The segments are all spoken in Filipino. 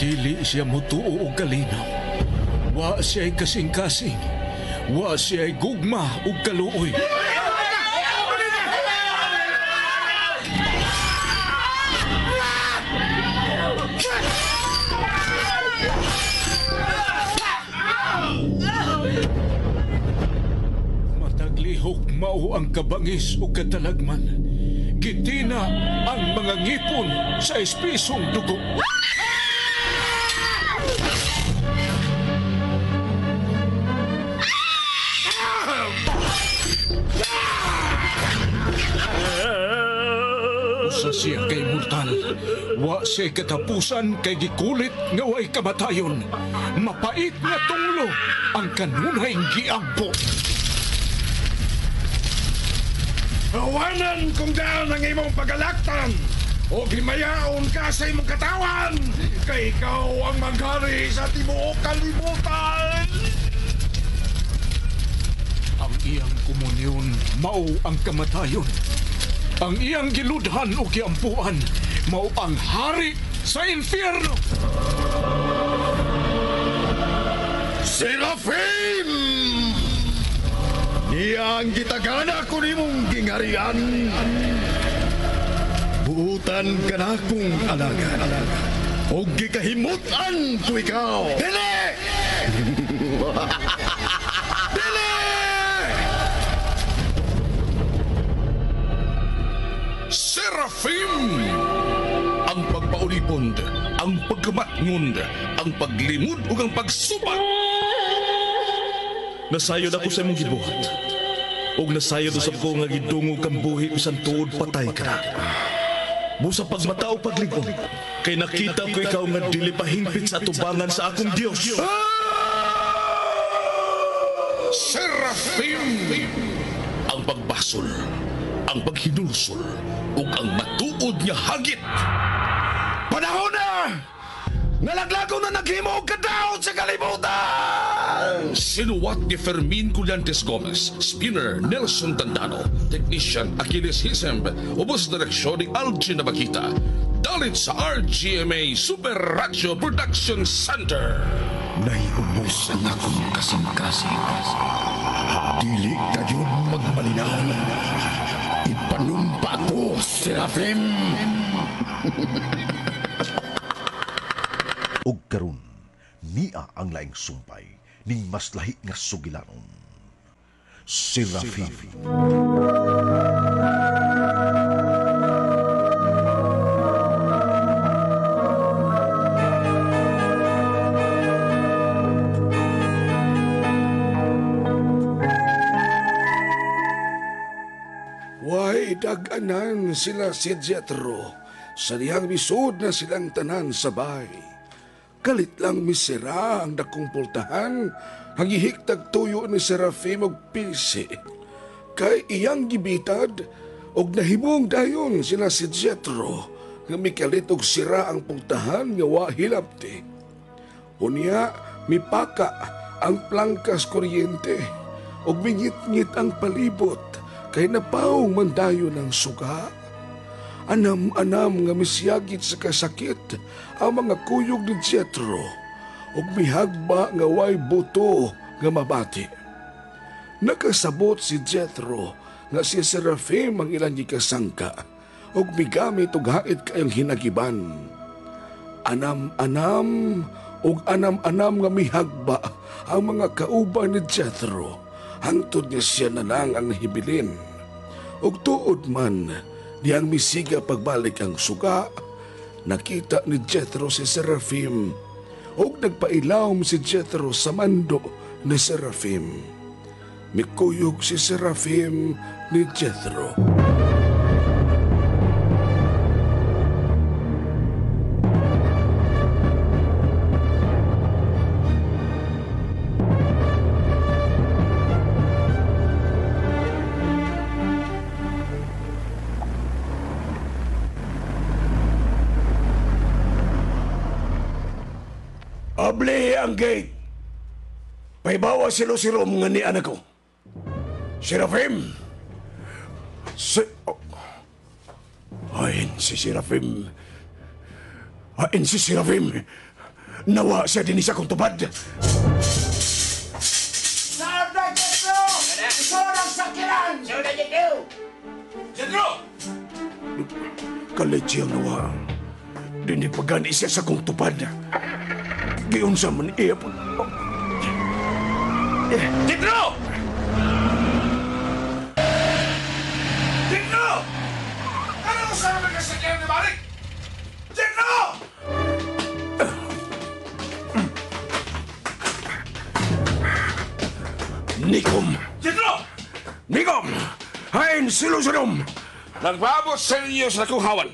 Dili siya mutuo og kalinaw. Wa siya'y kasing-kasing. Wa siya'y gugma ug kaluoy. Mataglihok mao ang kabangis ug katalagman. Gitina ang mga ngipon sa espisong dugo. Usa siya kay mortal. Wa siya katapusan kay gikulit nga way kamatayon. Mapait nga tunglo ang kanunay giampo. Awanan kung daan ang imong pagalaktan o himayaon ka sa imong katawan kay ikaw ang maghari sa tibuok kalibutan. Ang iyang komunyon mao ang kamatayon. Ang iyang giludhan o giampuan mao ang hari sa infierno. Serafim! Iya ang gitagana ko nimong gingarian. Buutan ka na kong alaga. O gikahimutan ko ikaw. Dili! Dili! Serafim! Ang pagpaulipond, ang pagkamatngund, ang paglimod ug ang pagsubat. Nasayod ako sa imong gibuhat. Og nasayod usab ko nga gidungog kang buhi bisan tuod patay ka na. Busa pagmatao pagligon, kay nakita ko ikaw nga dili pahingpit sa atubangan sa akong Dios. Serafim! Ang pagbasol, ang paghinulsol, ug ang matuod nga hagit. Panahon na! Nalaglago na naghimo og kadaot sa kalibutan! Sinuwat ni Fermin Collantes Gomez, spinner Nelson Tandano, technician Achilles Hisemb, ubos direksyon ni Algin Nabakita. Dalit sa RGMA Super Radio Production Center. Naiubos ang akong kasing-kasing. Dili kayo magmalinaw. Ipanumpa ko, Serafim! Og karon niya ang laing sumpay ning mas lahi nga sugilanon. Serafim. Way daganan sila si Jethro. Sa diyang bisod na silang tanan sabay. Kalit lang misera ang dakong pultahan, ang ihigtag tuyo ni Serafim og pisi. Kay iyang gibitad, og nahimong dayon sila si Jethro, nga mikalit og sira ang pultahan nga wa hilabti. Unya, mipaka ang plangkas kuryente, og mingit-ngit ang palibot, kay napawong mandayo ng suga. Anam-anam nga misyagit sa kasakit ang mga kuyog ni Jethro ug mihagba nga way buto nga mabati. Nakasabot si Jethro nga si Serafim ang ilang gikasangka ug migamit og hait kayong hinagiban. Anam-anam ug anam-anam nga mihagba ang mga kauban ni Jethro hangtod nga siya na lang ang nahibilin. Ug tuod man diyang misiga pagbalik ang suga, nakita ni Jethro si Serafim ug nagpailawom si Jethro sa mando ni Serafim. Mikuyog si Serafim ni Jethro. Abli ang gate. Paibawa silo-silo mga ni anak ko. Serafim! Ayin si Serafim. Ayin si Serafim. nawa siya din sa kong tubad. Sarda Jetro! Isorang sakiran! Sarda Jetro! Jetro! Kalit siyang nawa. Dinipagani siya sa kong tupad. Giunsa man iya po. Jetro! Jetro! Ano mo sa mga sakiran ni Malik? Jetro! Nikom! Jetro! Nikom! Hain silusunum! Nagbabot sa inyo sa akong hawan.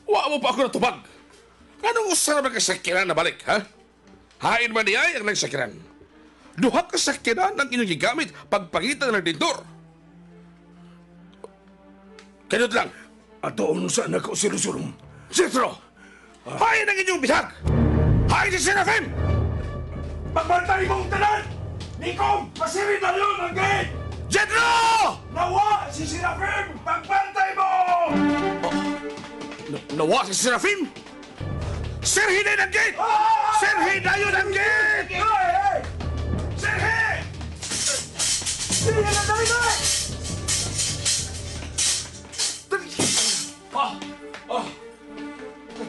Wa mo pa ako natubag. Anong usa na sakiran na balik, ha? Hain man niya ang nagsakiran. Duha ka sakiran ang inyong gigamit pagpangitan ng dintor. Kanot lang. Atoon sa anak ko silusunum. Jetro! Hain ang inyong bisag! Hain si Serafim! Pagbantay mong tanan! Nikom! Pasirin na yun ang gate! Jetro! Nawa si Serafim! Pagbantay mo! Nawa si Serafim? Serhi na yung gate! Serhi na yun ang gate! Serhi!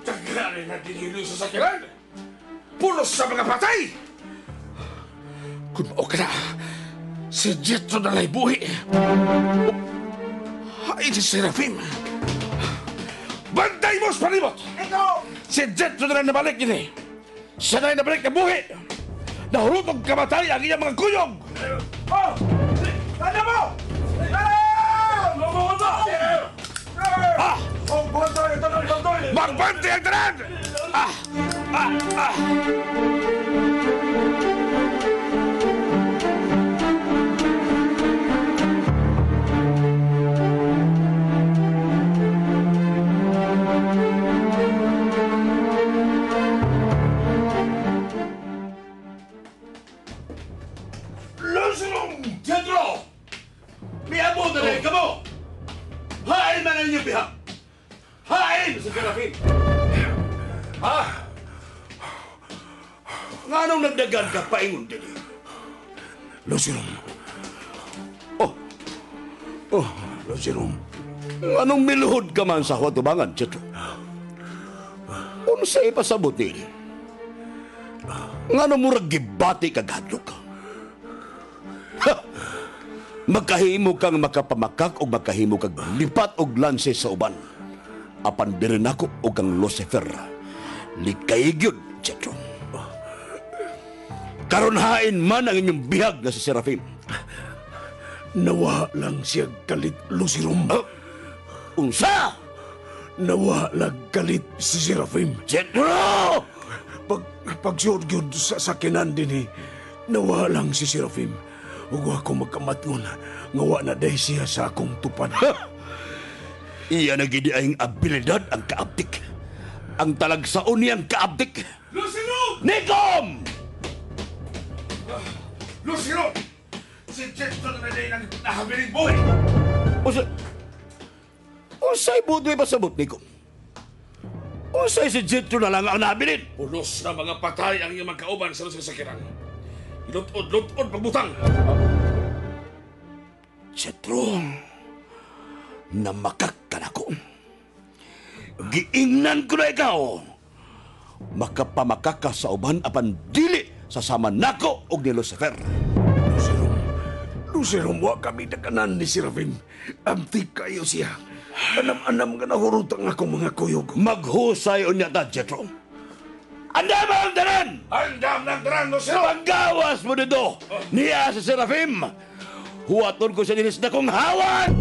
Tagarin na dinilo sa sakiran! Pulos sa mga patay! Kung mao ka na, si Jetro na lay buhi. Hain si Serafim. Banday mo sa palibot! Si Jetro na lang nabalik yun eh. Siya na yung nabalik na buhi. Nahurupag kamatay ang iyang mga kuyog. Ano mo? Magbantay ang tanan! Lusunong! Jetro! Miabo na rin ka mo! Hain man ang inyong bihak! Hain! Sa Serafim! Ha? Nga nung nagdagan ka paingon din? Lucinom. Lucinom. Anong miluhod ka man sa huwatubangan, Jetro? Unsay pasabot din? Nga nung murag gibati kagadlok ka? Magkahimo kang makapamakak o magkahimo kang lipat og lanse sa uban. Apan birin ako o kang Lucifer. Likay gyud, Jetro. Karon hain man ang inyong bihag na si Serafim. Nawa lang siya kalit, Lucinom. Unsa? Nawa lang kalit si Serafim. Jetro! Pagsuod gyud sa sakinan din nawa lang si Serafim. Ug ako magkamatngon, ngawa na day siya sa akong tupad. Iya na gidi ayong abilidad ang kaabdik. Ang talagsaon niyang kaabdik. Lucino! Nikom! Lucino! Si Jetro na rin ang nahabiling buhay! Unsay budoy pasabot, Nikom? Unsay si Jetro na lang ang nabilin? Pulos na mga patay ang iyong magkauban sa sakiran. Ilutod-lutod pagbutang! Jetro, namakak ka na ko. Giingnan ko na ikaw. Makapamakak ka sa uban apan dili sa sama nako og ni Lucifer. Lucinom, wa kami daganan ni Serafim. Antik kayo siya. Anam-anam ka nahurutang akong mga kuyog. Maghusay unya ta, Jetro. Andam ang tanan! Andam ng dran, Lucino! Paggawas mo dito! Niya sa Serafim! Huwaton ko sa dinis na kong hawan!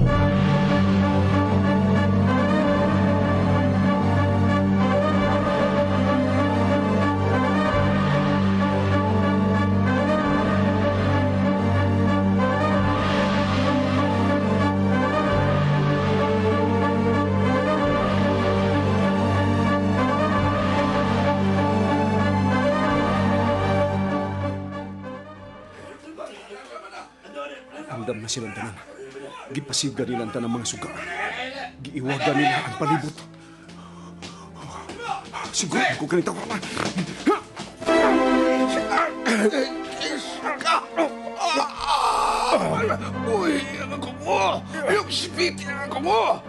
Andam na silang tanan. Gipasiga nila ang tanang mga suga. Giiwagan nila ang palibot. Siguro ko ganito ka. Uy, ako mo! Yung spit, ako mo!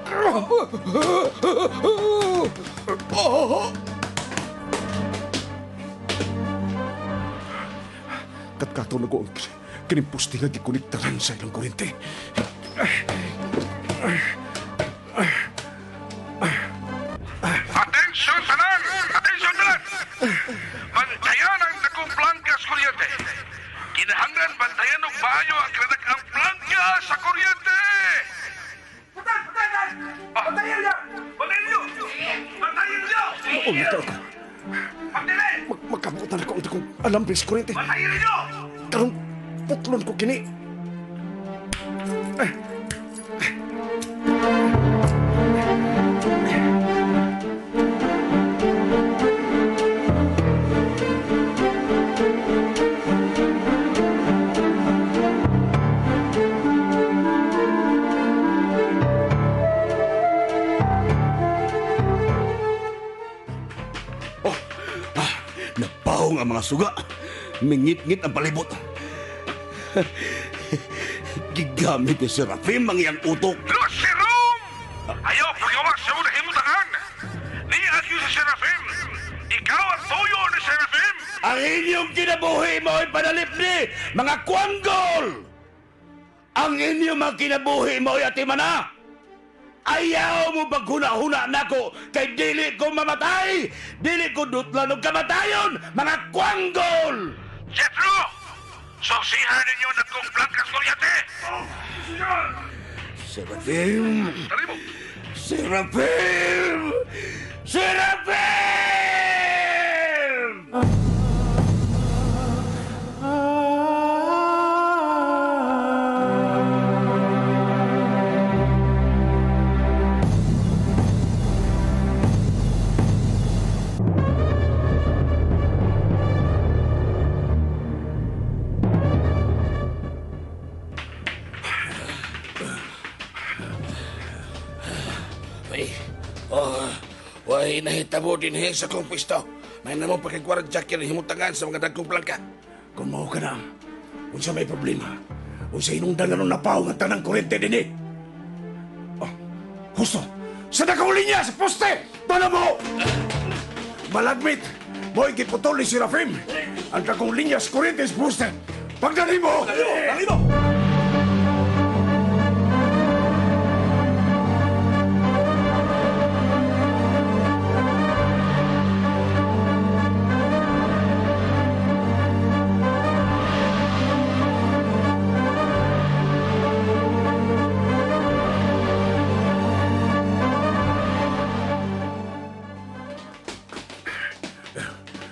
Katkatulog ko ang kinimpusti nga gikonektaran sa ilang kurente. Atensyon tanan! Atensyon tanan! Bantayan ang dakong plangkas kuryente. Kinahanglan bantayan og maayo ang kradak ang plangka sa kuryente. Bantayan niyo! Bantayan niyo! Bantayan niyo! Oo, naka ako. Pagdili! Magkabutan ako ang dakong alambres kurente. Bantayan niyo! Karong putlon ko kini. Napahong ang mga suga. Mingit-ngit ang palibot. Gigamit ni Serafim ang iyang utok. Lucirum! Ayaw pagawa sa unang himutangan. Ni Agyo si Serafim. Ikaw ang tuyo ni Serafim. Ang inyong kinabuhi mo ay panalip ni mga kwanggol! Ang inyong mga kinabuhi mo ay atimana! Ayaw mo paghuna-huna nako kay dili ko mamatay! Dili ko dutlan og kamatayon, mga kwanggol! Jethro! Sosihan ninyo na kong plangkas kuryente! Serafim! Tali mo! Serafim! Serafim! Why nahitabo din sa kong pwesto. May namang pakigwaradyak yan himutangan sa mga dagkong plangka. Kung mao ka na, unsa may problema, unsa inungdan na napaw ng tanang kurente din eh. Oh, husto, sa dakong linya, sa poste, tala mo! Malagmit, mo'y giputol ni Serafim. Ang dakong linya sa kurente sa poste. Pagdali mo! Dali mo!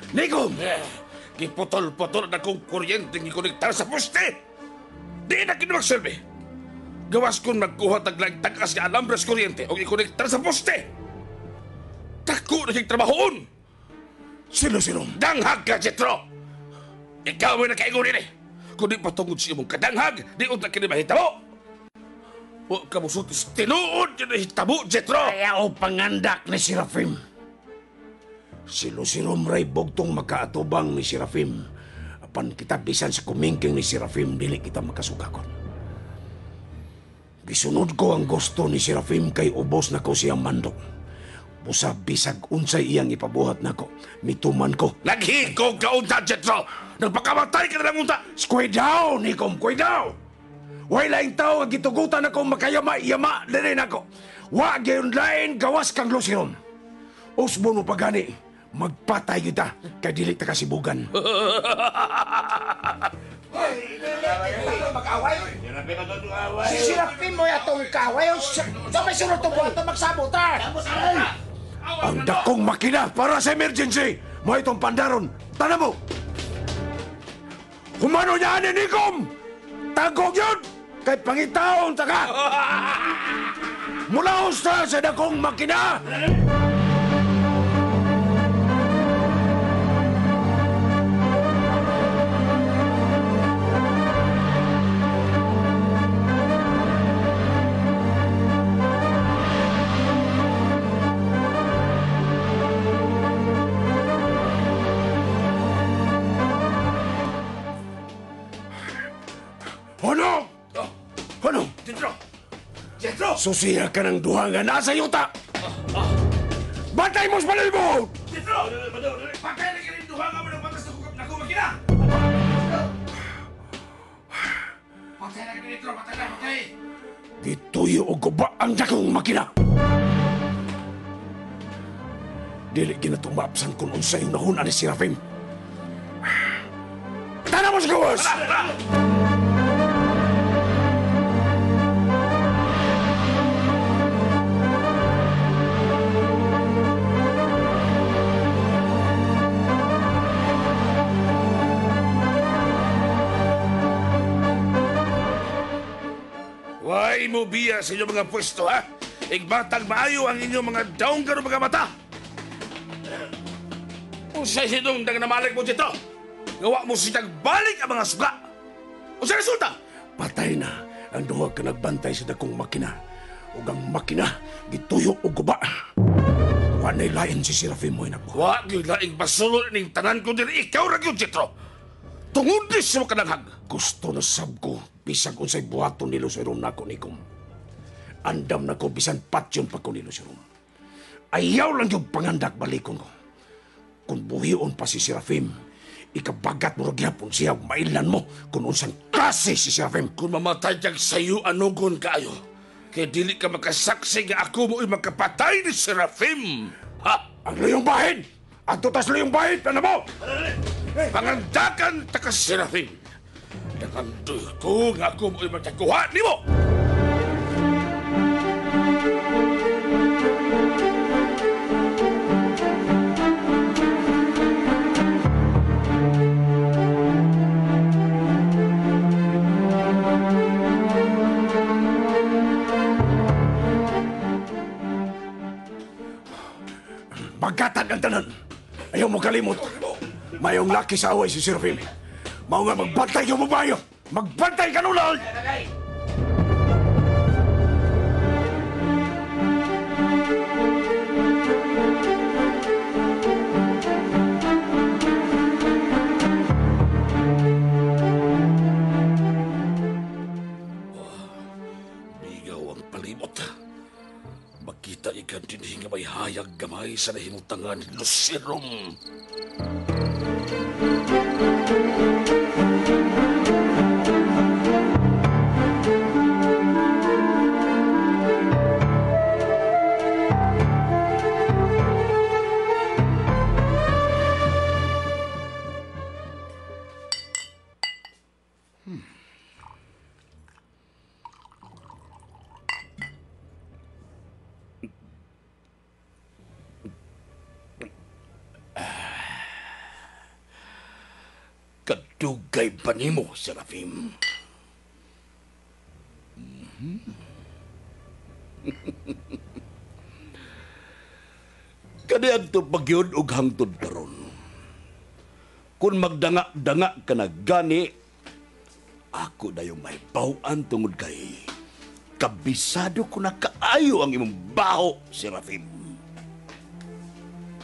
Nikom! Giputol-putol na kong kuryente ng ikonektar sa poste! Di na kinumagsilbi! Gawas kong magkuha taglang tagas nga alambres kuryente o ikonektar sa poste! Tako na siyang trabahoon! Sino-sino? Danghag ka, Jethro! Ikaw mo nakaingon rin eh! Kung di patungod siya mong kadanghag, di unta kinimahitabo! O kamusutis, tinuod yun na hitabo, Jethro! Kaya o pangandak ni Serafim. Si Lucirum ray bogtong makaatubang ni Serafim. Apan kita bisan sa kumingking ni Serafim, dili kita makasugakon. Gisunod ko ang gusto ni Serafim kay ubos na ko siyang mandok. Busa bisag unsay iyang ipabuhat nako, mituman ko. Naghigog ka unta, Jethro! Nagpakamatay ka na lang unta! Squidao, Nikom, kuidao! Way laing tao ang gitugutan ako makayama-yama na rin ako. Wa gayon lain gawas kang Lucirum. Usbo mo pagani, magpatay kita kay dili ta kasibugan. Si Serafim mo yatong kaway. Sa may sunod to buhat na magsabotar. Ang dakong makina para sa emergency. Mo itong pandaron. Tana mo! Humano niya ni Nikom! Tagog yun! Kay pangitaon taka! Mula usta sa dakong makina! Susiya ka ng duha nga nasa yuta! Batay mo sa palibot! Jethro! Patay na ka rin duha nga mo ng batas na kung makina! Patay na ka rin, Jethro! Patay na, patay! Gituyo o guba ang dakong makina! Dili ginatumapsan kung unsay nahuna ni Serafim. Tana mo sa gawas! Why mo biya sa inyong mga pwesto, ha? Igbatag maayo ang inyong mga daong gano'ng mga mata! Unsay sinong nagnamalik mo dito? Gawa mo siyang balik ang mga suga! Unsay resulta? Patay na ang duha ka nagbantay sa dakong makina. Ug ang makina, gituyo o guba. Wanay lain si Serafim mo inako. Wa gyud laing basulod ning tanan ko diri ikaw ra gyud, Jethro. Tungod dis mo kananghag. Gusto na sab ko, bisag unsay buhaton ni Lucirum nako nikom. Andam na ko bisan patyon pa ko ni Lucirum. Ayaw lang yung pangandak balikon ko. Kung buhion pa si Serafim, ikabagat mo ragyapon siya, mailan mo kung unsang klase si Serafim. Kung mamatay kag sayo anugon kaayo, kaya dili ka makasaksi nga ako mo'y makapatay ni Serafim. Ha? Ang layong bahin! Ang tutas layong bahin! Ano mo? Pangandakan ta ka Serafim. Nakandoy ko nga ako mo'y matakuha ni mo. Bagatan ang tanan. Ayaw mo kalimot. Mayong laki sa away si Serafim. Mao nga magbantay ka mo bayo. Magbantay ka nulal! Bigaw ang palibot. Makita ikan din nga may hayag gamay sa nahimutangan ni Lucirum. Kadugay pa nimo, Serafim. Kaniadto pagyud og hangtod karon. Kung magdanga-danga ka na gani, ako na yung may bawaan tungod kay kabisado ko na kaayo ang imong baho, Serafim.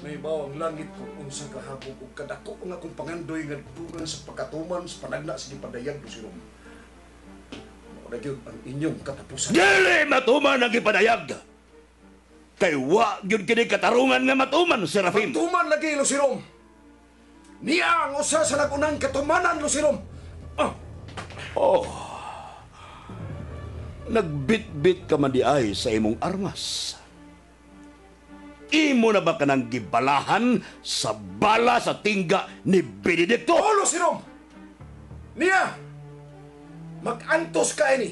May bawang langit kung unsa kahapon ug kadako nga kung pangandoy nga dugan sa pagkatuman sa panagna sa gipadayag ko silong. Mao na gyud ang inyong katapusan. Dili matuman ang ipadayag. Kay wa gyud kini katarungan nga matuman, Serafim. Tuman lagi Lucirom. Niya ang usa sa nagunang katumanan Lucirom. Nagbit-bit ka man di ay sa imong armas. Imo na ba ka nang gibalahan sa bala sa tingga ni Benedicto? Lucirom. Niya mag-antos ka ini.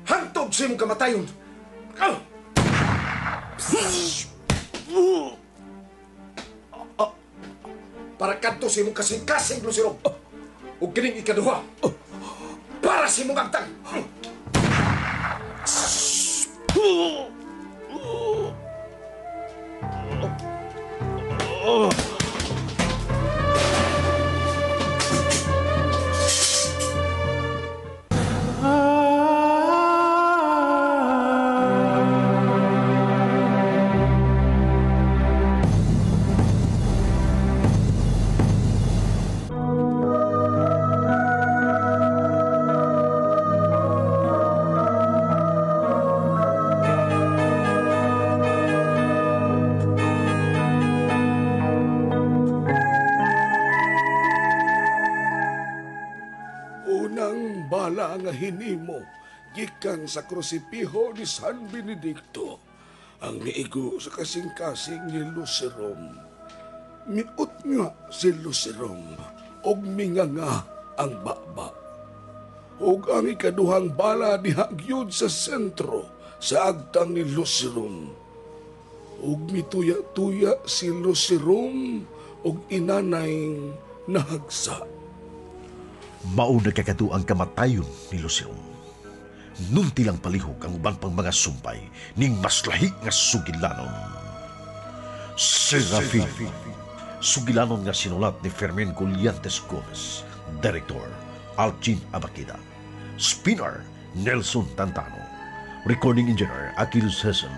Hantod sa imong kamatayon. Para kadto sa imong kasing-kasing Lucirom. Ug kining ikaduha. Para sa imong agtang. nga hinimo gikan sa krusipiho ni San Benedicto ang niigo sa kasing-kasing ni Lucerom. Miut nga si Lucerom og minganga ang baba. Og ang ikaduhang bala dihagyod sa sentro sa agtang ni Lucerom. Og mituya-tuya si Lucerom og inanay nahagsa. Mauna kakadu ang kamatayon ni Lucerom. Nunti lang palihog ang uban pang mga sumpay ning mas lahi nga sugilanon. Serafin, sugilanon nga sinulat ni Fermin Colliantes Gomez, Director Alcin Abakida, Spinner Nelson Tantano, Recording Engineer Akil Sesson,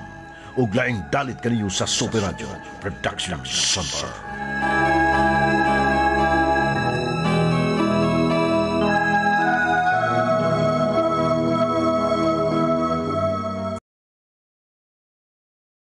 ug laing dalit kaniyo sa Super Radio Production Center.